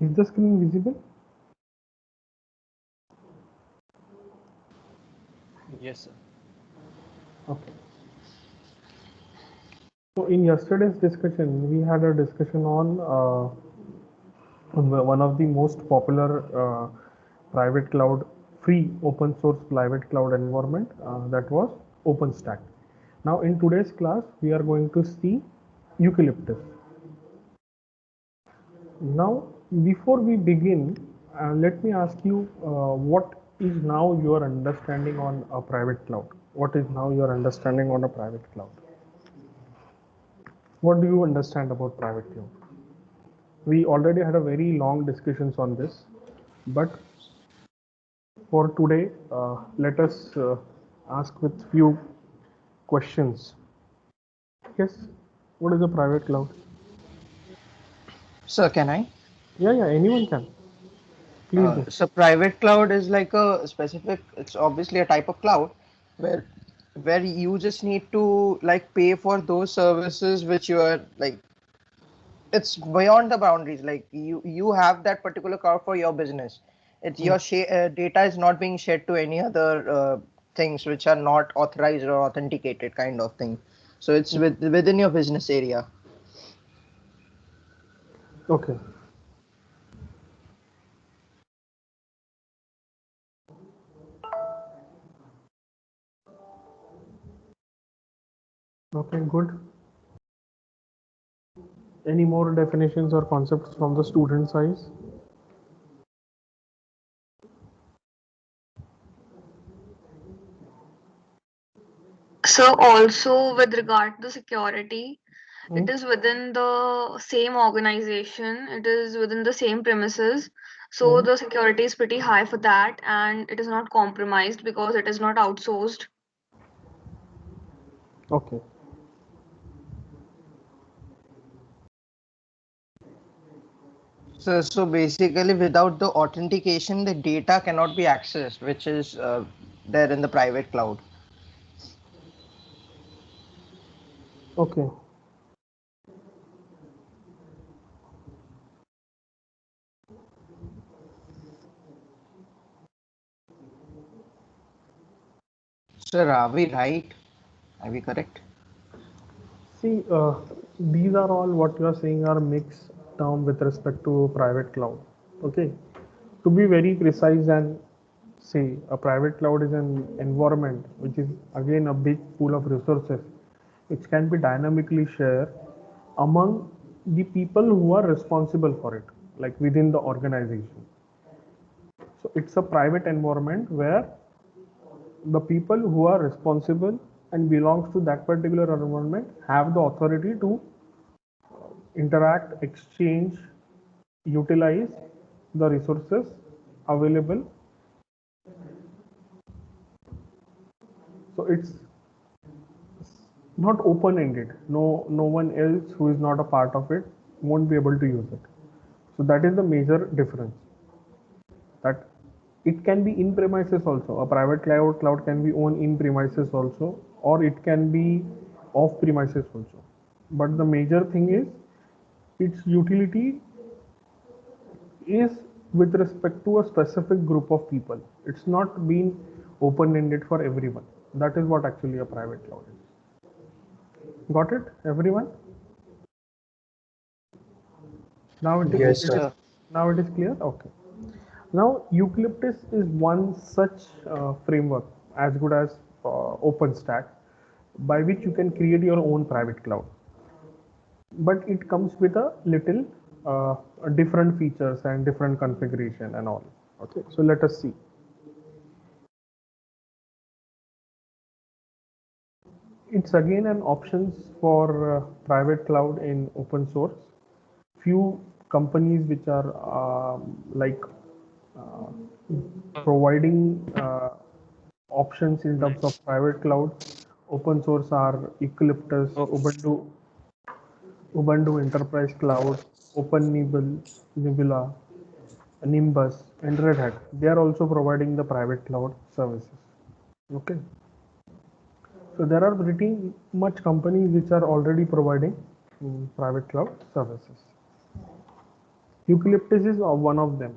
Is the screen visible? Yes, sir. Okay. So in yesterday's discussion, we had a discussion on one of the most popular private cloud, free open source private cloud environment, that was OpenStack. Now in today's class, we are going to see Eucalyptus. Now, before we begin, let me ask you, what is now your understanding on a private cloud? What is now your understanding on a private cloud? What do you understand about private cloud? We already had a very long discussions on this, but for today, let us ask with few questions. Yes, what is a private cloud? So can I? Yeah, anyone can. Please do. So private cloud is like a specific, it's obviously a type of cloud where you just need to like pay for those services which you are like, it's beyond the boundaries. Like you have that particular cloud for your business. It's Hmm. your data is not being shared to any other things which are not authorized or authenticated kind of thing. So it's within your business area. Okay. Okay, good. Any more definitions or concepts from the student side? So also with regard to security, Hmm? it is within the same organization, it is within the same premises. So Hmm? the security is pretty high for that and it is not compromised because it is not outsourced. Okay. So basically, without the authentication, the data cannot be accessed, which is there in the private cloud. Okay. Sir, are we right? Are we correct? See, these are all what you are saying are mixed term with respect to private cloud. Okay. To be very precise and say a private cloud is an environment which is again a big pool of resources which can be dynamically shared among the people who are responsible for it, like within the organization. So it's a private environment where the people who are responsible and belongs to that particular environment have the authority to interact, exchange, utilize the resources available. So it's not open ended. No one else who is not a part of it won't be able to use it. So that is the major difference. That it can be in premises also. A private cloud can be owned in premises also, or it can be off premises also. But the major thing is its utility is with respect to a specific group of people. It's not been open ended for everyone. That is what actually a private cloud is. Got it, everyone? Now it is, Yes, Yes, it sir. is sir. now it is clear. Okay. Now Eucalyptus is one such framework as good as OpenStack, by which you can create your own private cloud. But it comes with a little different features and different configuration and all. Okay, so let us see. It's again an options for private cloud in open source. Few companies which are like uh, providing options in terms of private cloud open source are Eucalyptus, Okay. Ubuntu Enterprise Cloud, Nebula, Nimbus, and Red Hat. They are also providing the private cloud services. Okay, so there are pretty much companies which are already providing private cloud services. Eucalyptus is one of them.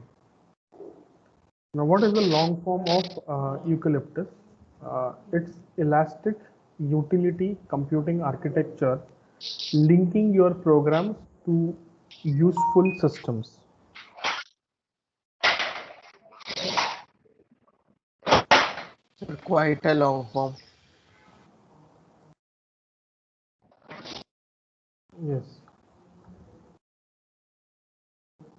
Now, what is the long form of Eucalyptus? It's elastic utility computing architecture linking your programs to useful systems. Quite a long form. Yes.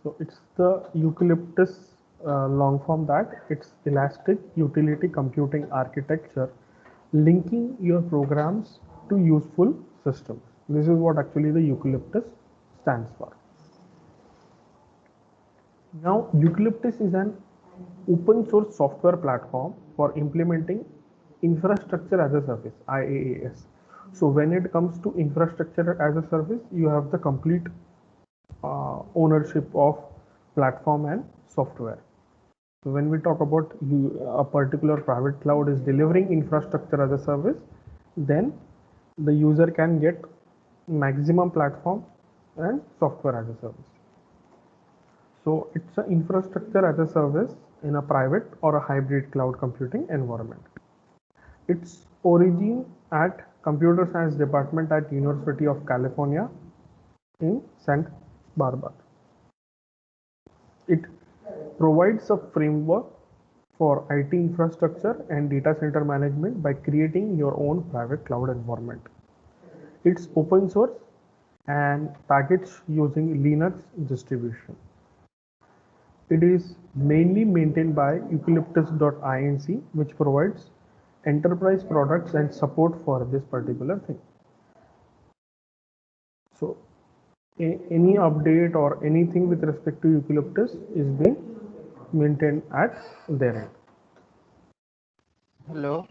So it's the Eucalyptus long form that it's elastic utility computing architecture linking your programs to useful systems. This is what actually the Eucalyptus stands for. Now, Eucalyptus is an open source software platform for implementing infrastructure as a service, IaaS. So when it comes to infrastructure as a service, you have the complete ownership of platform and software. So when we talk about a particular private cloud is delivering infrastructure as a service, then the user can get maximum platform and software as a service. So it's an infrastructure as a service in a private or a hybrid cloud computing environment. Its origin at Computer Science Department at University of California in Santa Barbara. It provides a framework for IT infrastructure and data center management by creating your own private cloud environment. It's open source and packaged using Linux distribution. It is mainly maintained by Eucalyptus.inc, which provides enterprise products and support for this particular thing. So any update or anything with respect to Eucalyptus is being maintained at their end. Hello.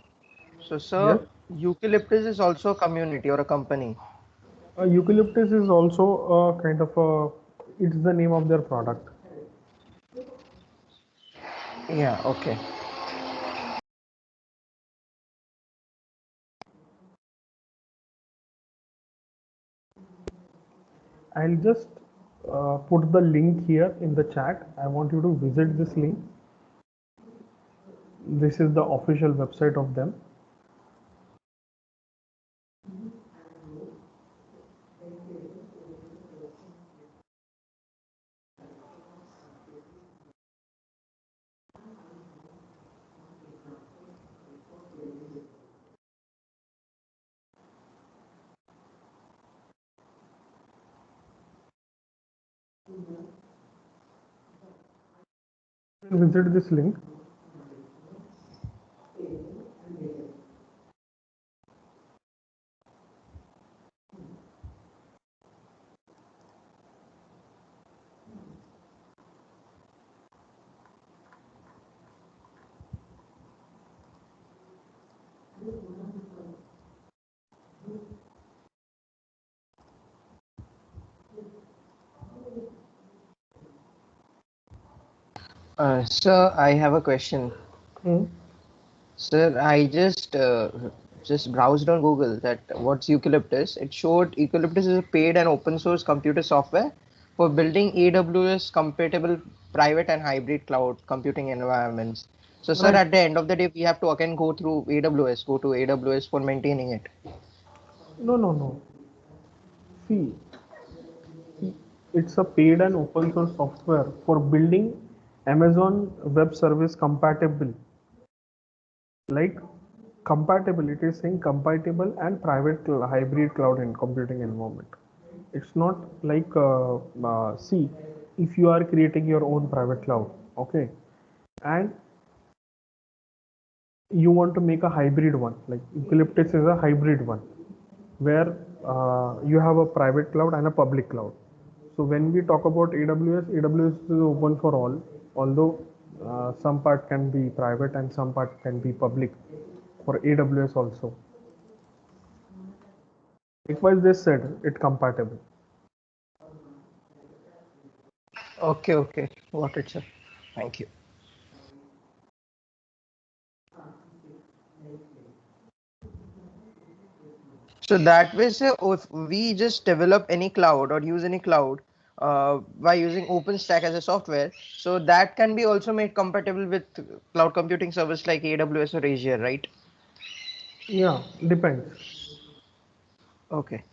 So, Yes. sir, Eucalyptus is also a community or a company. Eucalyptus is also a kind of it's the name of their product. Yeah, okay. I'll just put the link here in the chat. I want you to visit this link. This is the official website of them. Visit this link. Sir, I have a question. Sir, I just browsed on Google that what's Eucalyptus. It showed Eucalyptus is a paid and open source computer software for building AWS compatible private and hybrid cloud computing environments. So, sir, Right. at the end of the day, we have to again go to AWS for maintaining it. No. See, it's a paid and open source software for building Amazon Web Service compatible. Like compatible, it is saying compatible and private hybrid cloud and computing environment. It's not like see, if you are creating your own private cloud, okay, and you want to make a hybrid one, like Eucalyptus is a hybrid one, where you have a private cloud and a public cloud. So when we talk about AWS is open for all, although some part can be private and some part can be public for AWS also. Likewise, they said it compatible. Okay. Got it, sir. Thank you. So that way, sir, if we just develop any cloud or use any cloud, by using OpenStack as a software. So that can be also made compatible with cloud computing service like AWS or Azure, right? Yeah, depends. Okay.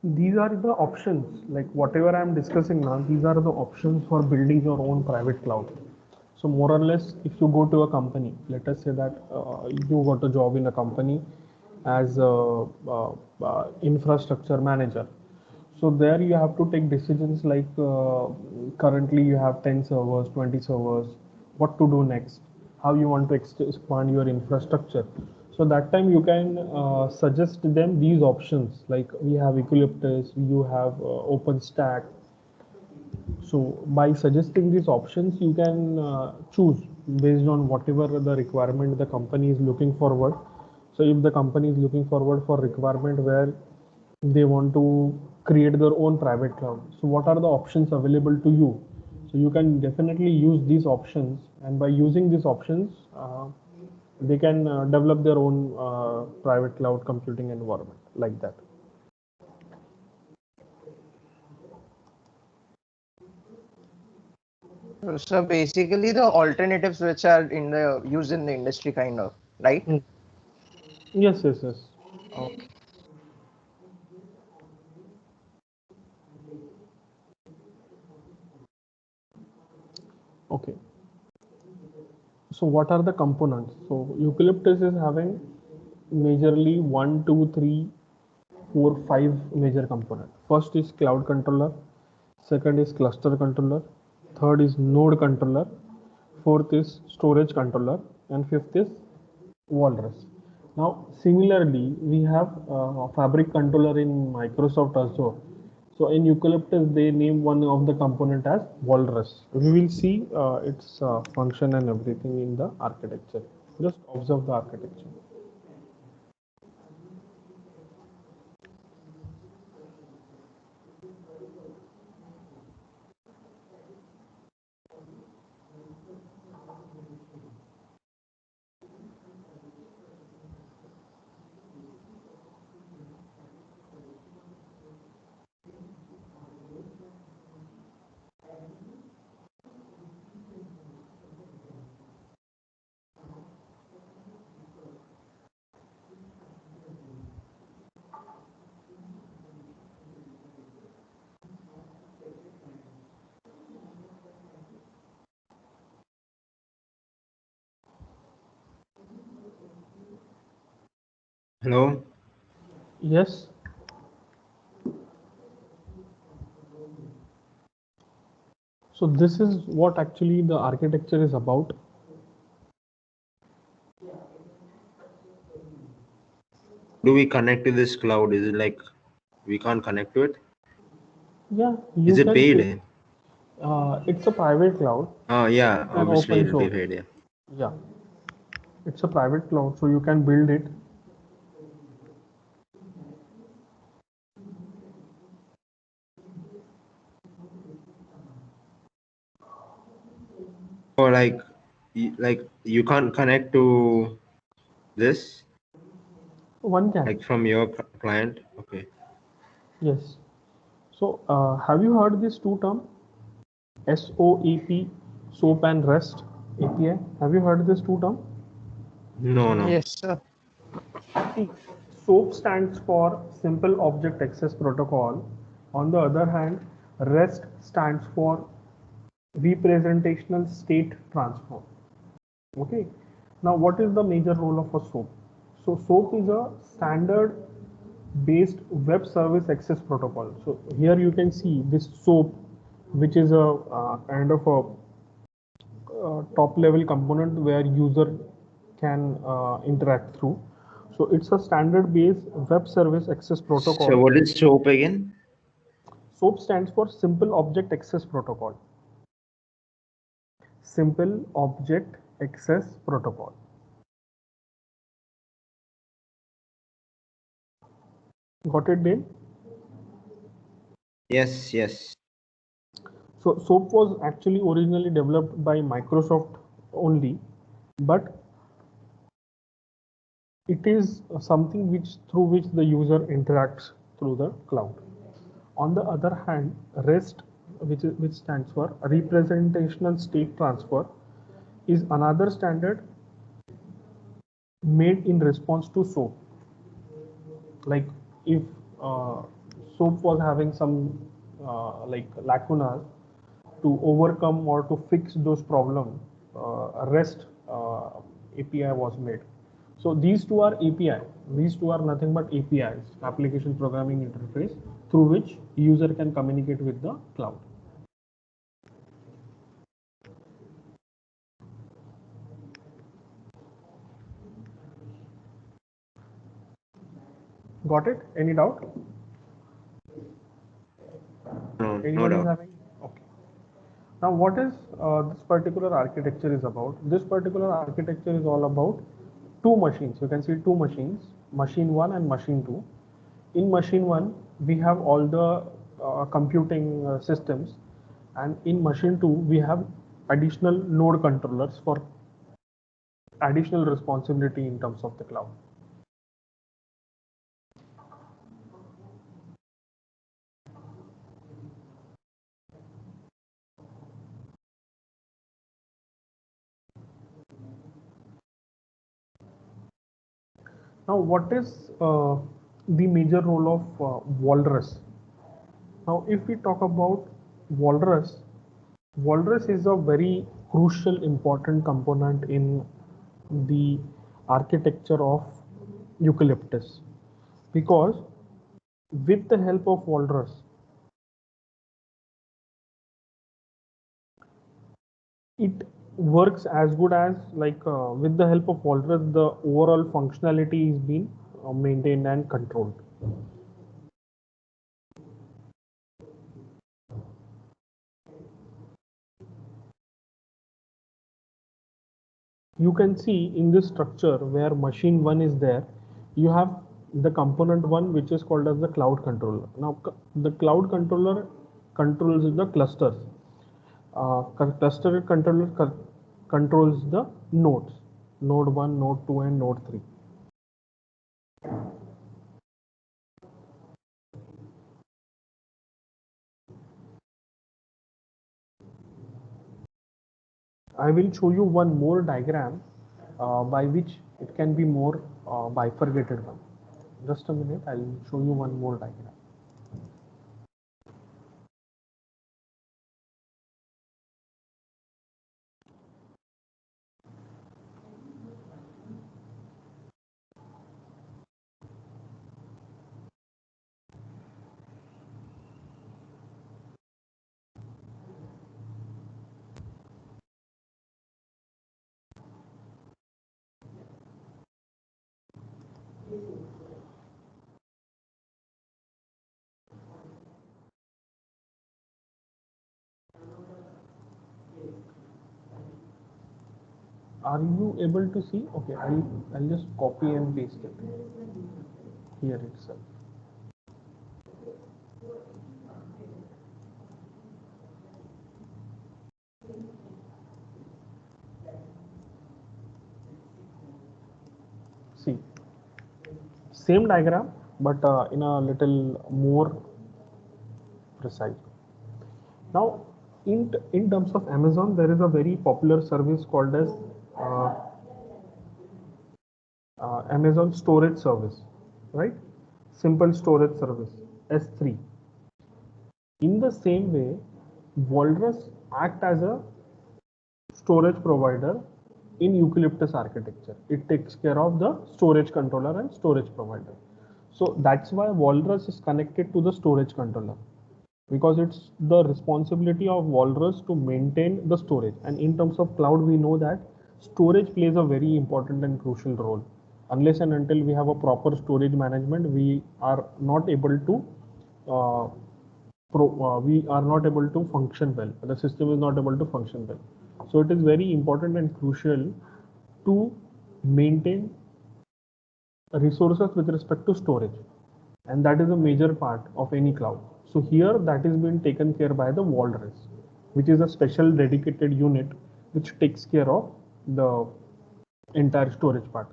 These are the options, like whatever I'm discussing now, these are the options for building your own private cloud. So more or less, if you go to a company, let us say that you got a job in a company as a infrastructure manager. So there you have to take decisions like currently you have 10 servers, 20 servers, what to do next, how you want to expand your infrastructure. So that time you can suggest them these options like we have Eucalyptus, you have OpenStack. So by suggesting these options, you can choose based on whatever the requirement the company is looking forward. So if the company is looking forward for requirement where they want to create their own private cloud, so what are the options available to you? So you can definitely use these options, and by using these options, they can develop their own private cloud computing environment like that. So basically the alternatives which are in the used in the industry kind of, right? Mm. Yes, yes, yes. Okay. Okay. So what are the components? So Eucalyptus is having majorly 5 major components. First is cloud controller, second is cluster controller, third is node controller, fourth is storage controller, and fifth is Walrus. Now, similarly, we have Fabric controller in Microsoft Azure. So in Eucalyptus, they name one of the component as Walrus. We will see its function and everything in the architecture. Just observe the architecture. Hello. Yes. So this is what actually the architecture is about. Do we connect to this cloud? Is it like we can't connect to it? Yeah, Is you it can paid? pay. It's a private cloud. Oh yeah, An obviously open it'll be source. paid. Yeah. Yeah, it's a private cloud, so you can build it. Or like, you can't connect to this One can. like from your client. Okay. Yes. So, have you heard these two terms? SOAP, SOAP and REST API. Have you heard this two terms? No, no. Yes, sir. See, SOAP stands for Simple Object Access Protocol. On the other hand, REST stands for Representational State Transform. Okay. Now, what is the major role of a SOAP? So, SOAP is a standard based web service access protocol. So here you can see this SOAP, which is a kind of a top level component where user can interact through. So it's a standard based web service access So protocol. what is SOAP again? SOAP stands for Simple Object Access Protocol. Simple Object Access Protocol. Got it, Dale? Yes, yes. So SOAP was actually originally developed by Microsoft only, but it is something through which the user interacts through the cloud. On the other hand, REST, which stands for Representational State Transfer, is another standard made in response to SOAP. Like if SOAP was having some like lacunas, to overcome or to fix those problems, REST API was made. So these two are API. These two are nothing but APIs, application programming interface, through which user can communicate with the cloud. Got it? Any doubt? No, no Anyone is doubt. having? Okay. Now, what is this particular architecture is about? This particular architecture is all about two machines. You can see two machines, machine 1 and machine 2. In machine 1, we have all the computing systems, and in machine 2, we have additional node controllers for additional responsibility in terms of the cloud. Now, what is the major role of Walrus? Now, if we talk about Walrus, Walrus is a very crucial, important component in the architecture of Eucalyptus, because with the help of Walrus, it works as good as like with the help of Walrus, the overall functionality is being maintained and controlled. You can see in this structure where machine 1 is there, you have the component 1, which is called as the cloud controller. Now the cloud controller controls the clusters. Cluster controller controls the nodes, node 1, node 2 and node 3. I will show you one more diagram by which it can be more bifurcated one. Just a minute, I'll show you one more diagram. Are you able to see? Okay, I'll just copy and paste it here itself. See, same diagram, but in a little more precise. Now, in terms of Amazon, there is a very popular service called as uh, Amazon Storage Service, right? Simple Storage Service, S3. In the same way, Walrus act as a storage provider in Eucalyptus architecture. It takes care of the storage controller and storage provider. So that's why Walrus is connected to the storage controller, because it's the responsibility of Walrus to maintain the storage. And in terms of cloud, we know that storage plays a very important and crucial role. Unless and until we have a proper storage management, we are not able to we are not able to function well. The system is not able to function well. So it is very important and crucial to maintain resources with respect to storage, and that is a major part of any cloud. So here that is being taken care by the Walrus, which is a special dedicated unit which takes care of the entire storage part.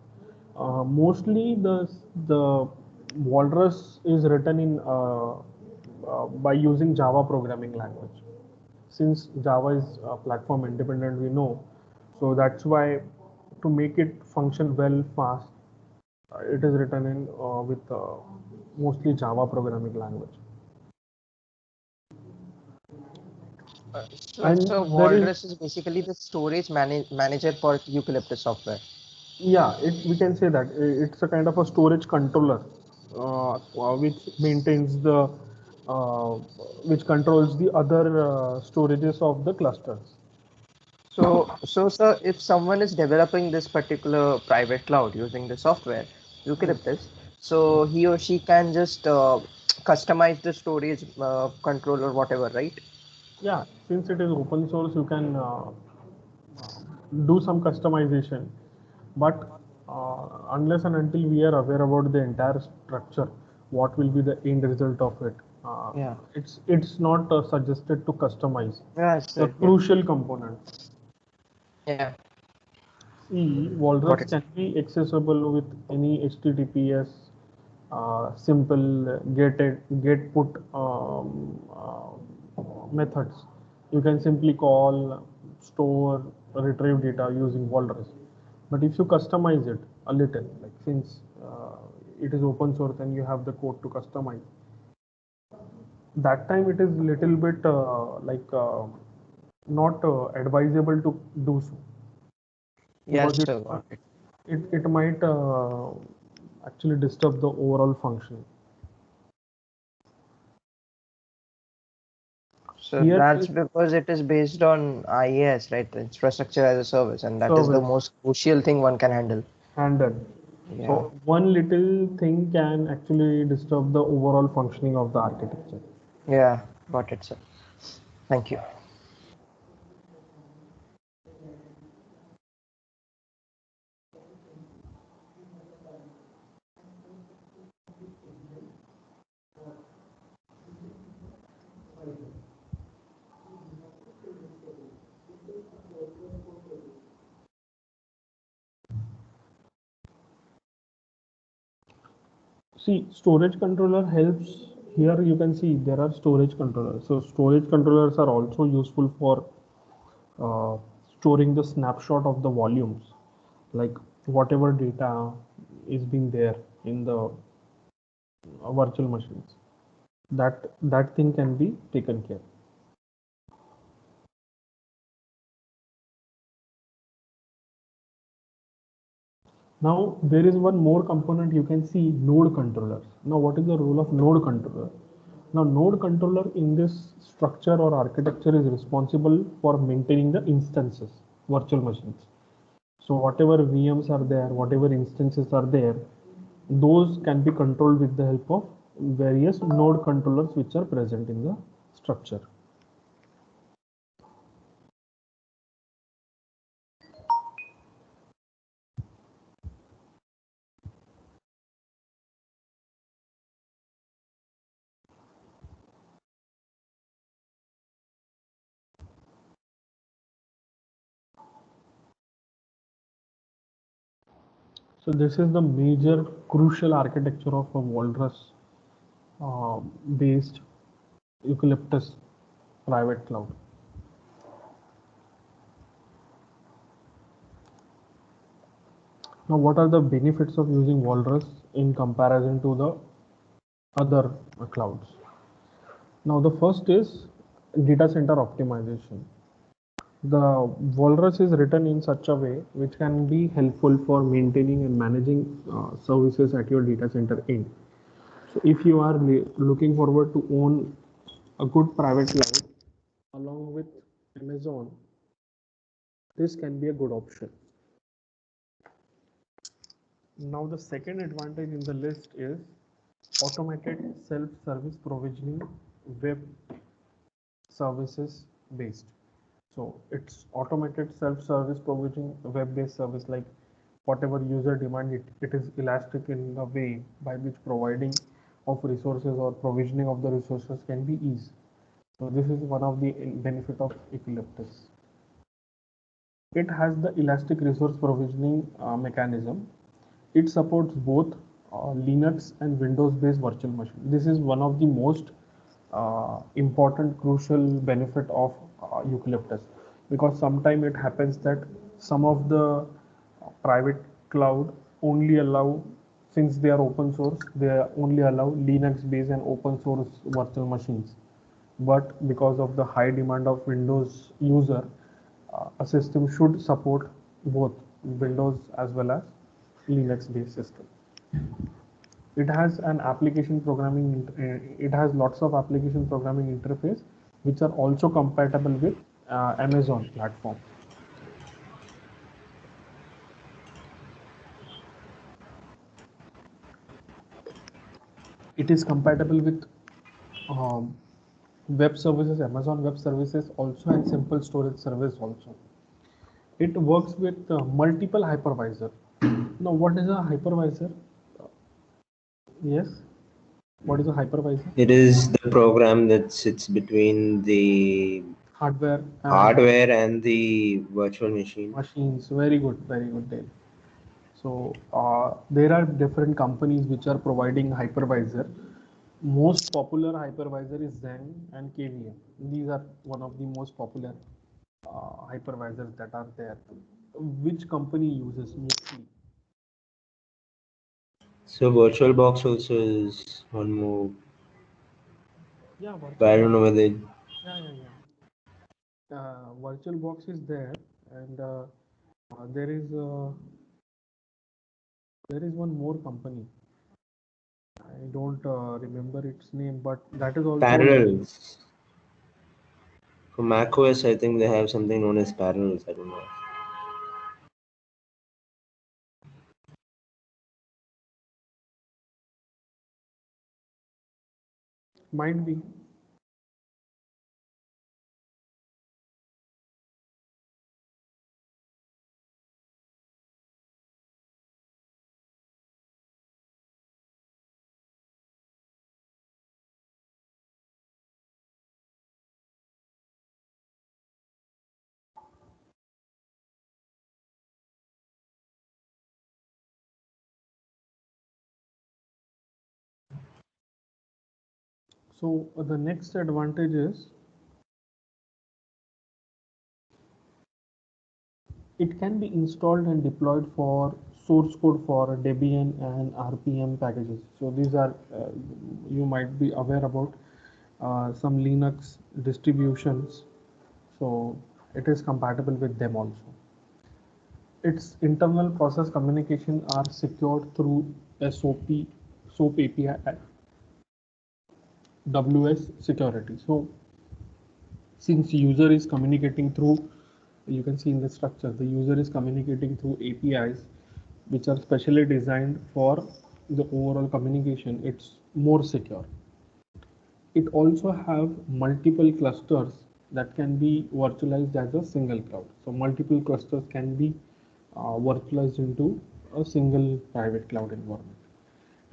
Mostly the Walrus is written in by using Java programming language. Since Java is platform independent, we know, so that's why to make it function well fast, it is written in with mostly Java programming language. And So there is, Walrus is basically the storage manager for Eucalyptus software. yeah, we can say that it's a kind of a storage controller which maintains the uh, which controls the other storages of the clusters. So sir, if someone is developing this particular private cloud using the software Hmm. Eucalyptus, so he or she can just customize the storage control or whatever, right? Yeah, since it is open source, you can do some customization, but unless and until we are aware about the entire structure, what will be the end result of it, Yeah. it's not suggested to customize Yeah, the sir. Yeah. crucial component. Yeah. See, Got Walrus it. can be accessible with any HTTPS simple get put methods. You can simply call, store, retrieve data using Walrus. But if you customize it a little, like since it is open source and you have the code to customize, that time it is little bit not advisable to do so, Yes, because sir. Got it. it might actually disturb the overall function. So Here that's is because it is based on IaaS, right? The infrastructure as a service, and that is the service most crucial thing one can handle. handled. Yeah. So one little thing can actually disturb the overall functioning of the architecture. Yeah. Got it, sir. Thank you. See, storage controller helps. Here you can see there are storage controllers. So storage controllers are also useful for uh, storing the snapshot of the volumes, like whatever data is being there in the virtual machines. That thing can be taken care. Now there is one more component you can see, node controllers. Now what is the role of node controller? Now node controller in this structure or architecture is responsible for maintaining the instances, virtual machines. So whatever VMs are there, whatever instances are there, those can be controlled with the help of various node controllers which are present in the structure. So this is the major crucial architecture of a Walrus based Eucalyptus private cloud. Now, what are the benefits of using Walrus in comparison to the other clouds? Now, the first is data center optimization. The Walrus is written in such a way which can be helpful for maintaining and managing services at your data center end. So, if you are looking forward to own a good private cloud along with Amazon, this can be a good option. Now, the second advantage in the list is automated self-service provisioning, web services based. So it's automated self-service provisioning, web-based service, like whatever user demand, it is elastic in a way by which providing of resources or provisioning of the resources can be easy. So this is one of the benefit of Eucalyptus. It has the elastic resource provisioning mechanism. It supports both Linux and Windows-based virtual machine. This is one of the most important, crucial benefit of Eucalyptus, because sometimes it happens that some of the private cloud only allow, since they are open source, they only allow Linux-based and open source virtual machines. But because of the high demand of Windows user, a system should support both Windows as well as Linux based system. It has an application programming, it has lots of application programming interface which are also compatible with Amazon platform. It is compatible with web services, Amazon Web Services also, and Simple Storage Service also. It works with multiple hypervisor. Now, what is a hypervisor? Yes. What is a hypervisor? It is the program that sits between the hardware and the virtual machine. machines. Very good, Dale. So there are different companies which are providing hypervisor. Most popular hypervisor is Zen and KVM. These are one of the most popular hypervisors that are there. Which company uses mostly? So VirtualBox also is one more, Yeah, but I don't know whether VirtualBox is there, and there is one more company. I don't remember its name, but that is also Parallels. For macOS, I think they have something known as Parallels. I don't know. might be. So the next advantage is it can be installed and deployed for source code for Debian and RPM packages. So these are you might be aware about some Linux distributions. So it is compatible with them also. Its internal process communication are secured through SOAP API, WS security. So since user is communicating through, you can see in the structure, the user is communicating through APIs which are specially designed for the overall communication, it's more secure. It also have multiple clusters that can be virtualized as a single cloud. So multiple clusters can be virtualized into a single private cloud environment.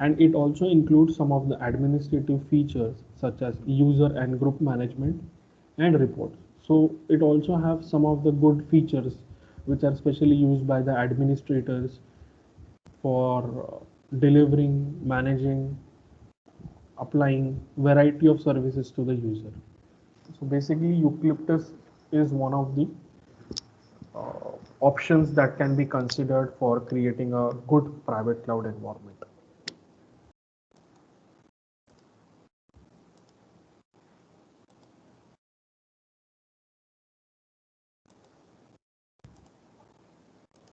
And it also includes some of the administrative features such as user and group management and reports. So it also have some of the good features which are specially used by the administrators for delivering, managing, applying variety of services to the user. So basically Eucalyptus is one of the options that can be considered for creating a good private cloud environment.